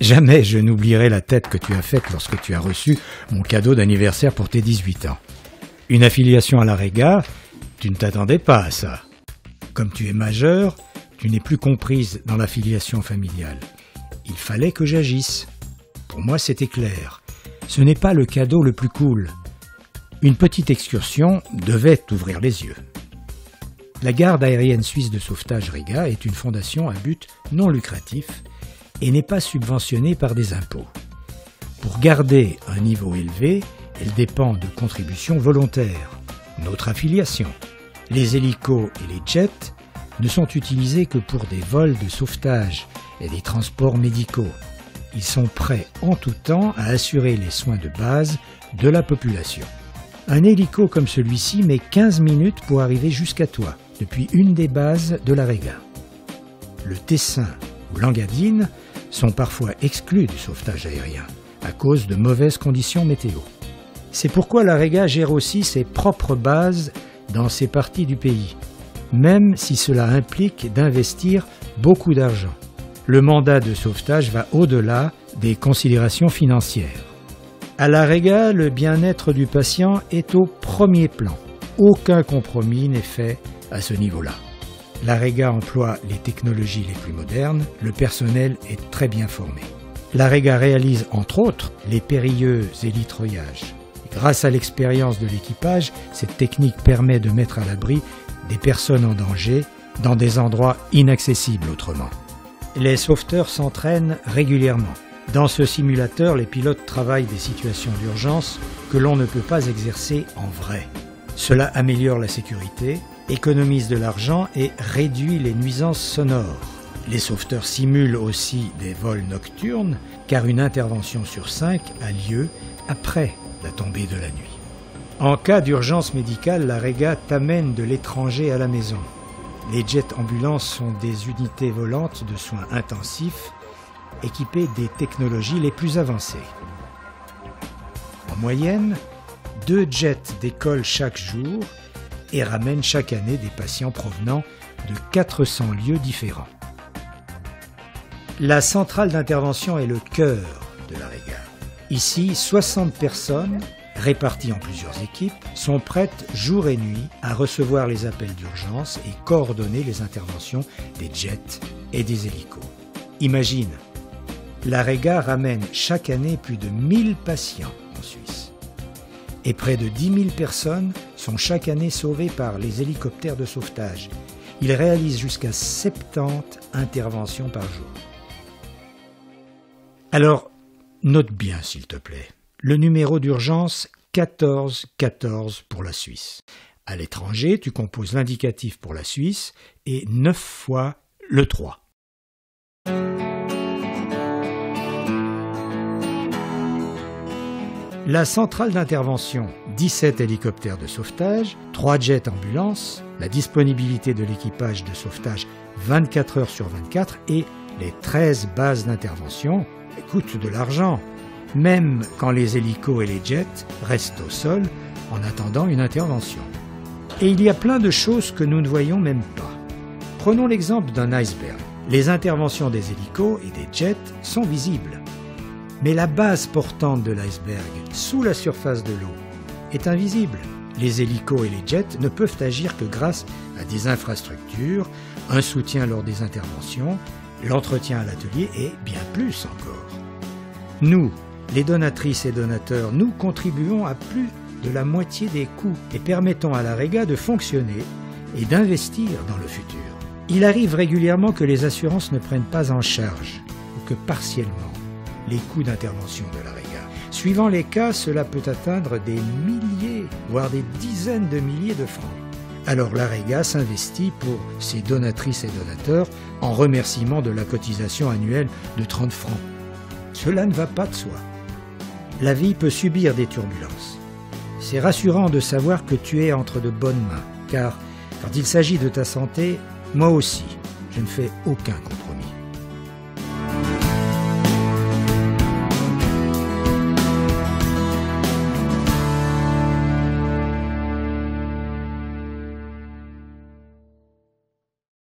Jamais je n'oublierai la tête que tu as faite lorsque tu as reçu mon cadeau d'anniversaire pour tes 18 ans. Une affiliation à la Rega, tu ne t'attendais pas à ça. Comme tu es majeur, tu n'es plus comprise dans l'affiliation familiale. Il fallait que j'agisse. Pour moi, c'était clair. Ce n'est pas le cadeau le plus cool. Une petite excursion devait t'ouvrir les yeux. La garde aérienne suisse de sauvetage Rega est une fondation à but non lucratif et n'est pas subventionnée par des impôts. Pour garder un niveau élevé, elle dépend de contributions volontaires. Notre affiliation. Les hélicos et les jets ne sont utilisés que pour des vols de sauvetage et des transports médicaux. Ils sont prêts en tout temps à assurer les soins de base de la population. Un hélico comme celui-ci met 15 minutes pour arriver jusqu'à toi, depuis une des bases de la Rega. Le Tessin ou l'Engadine sont parfois exclus du sauvetage aérien à cause de mauvaises conditions météo. C'est pourquoi la Rega gère aussi ses propres bases dans ces parties du pays, même si cela implique d'investir beaucoup d'argent. Le mandat de sauvetage va au-delà des considérations financières. À la Rega, le bien-être du patient est au premier plan. Aucun compromis n'est fait à ce niveau-là. La Rega emploie les technologies les plus modernes, le personnel est très bien formé. La Rega réalise entre autres les périlleux élytroyages. Grâce à l'expérience de l'équipage, cette technique permet de mettre à l'abri des personnes en danger dans des endroits inaccessibles autrement. Les sauveteurs s'entraînent régulièrement. Dans ce simulateur, les pilotes travaillent des situations d'urgence que l'on ne peut pas exercer en vrai. Cela améliore la sécurité, économise de l'argent et réduit les nuisances sonores. Les sauveteurs simulent aussi des vols nocturnes, car une intervention sur 5 a lieu après la tombée de la nuit. En cas d'urgence médicale, la Rega t'amène de l'étranger à la maison. Les jets ambulances sont des unités volantes de soins intensifs équipées des technologies les plus avancées. En moyenne, 2 jets décollent chaque jour et ramènent chaque année des patients provenant de 400 lieux différents. La centrale d'intervention est le cœur de la Rega. Ici, 60 personnes, réparties en plusieurs équipes, sont prêtes jour et nuit à recevoir les appels d'urgence et coordonner les interventions des jets et des hélicos. Imagine, la Rega ramène chaque année plus de 1000 patients en Suisse. Et près de 10 000 personnes sont chaque année sauvées par les hélicoptères de sauvetage. Ils réalisent jusqu'à 70 interventions par jour. Alors, note bien s'il te plaît, le numéro d'urgence 1414 pour la Suisse. À l'étranger, tu composes l'indicatif pour la Suisse et 9 fois le 3. La centrale d'intervention, 17 hélicoptères de sauvetage, 3 jets ambulances, la disponibilité de l'équipage de sauvetage 24 heures sur 24 et les 13 bases d'intervention coûtent de l'argent, même quand les hélicos et les jets restent au sol en attendant une intervention. Et il y a plein de choses que nous ne voyons même pas. Prenons l'exemple d'un iceberg. Les interventions des hélicos et des jets sont visibles. Mais la base portante de l'iceberg, sous la surface de l'eau, est invisible. Les hélicos et les jets ne peuvent agir que grâce à des infrastructures, un soutien lors des interventions, l'entretien à l'atelier et bien plus encore. Nous, les donatrices et donateurs, nous contribuons à plus de la moitié des coûts et permettons à la Rega de fonctionner et d'investir dans le futur. Il arrive régulièrement que les assurances ne prennent pas en charge, ou que partiellement, les coûts d'intervention de la Rega. Suivant les cas, cela peut atteindre des milliers, voire des dizaines de milliers de francs. Alors la Rega s'investit pour ses donatrices et donateurs en remerciement de la cotisation annuelle de 30 francs. Cela ne va pas de soi. La vie peut subir des turbulences. C'est rassurant de savoir que tu es entre de bonnes mains, car quand il s'agit de ta santé, moi aussi, je ne fais aucun compromis.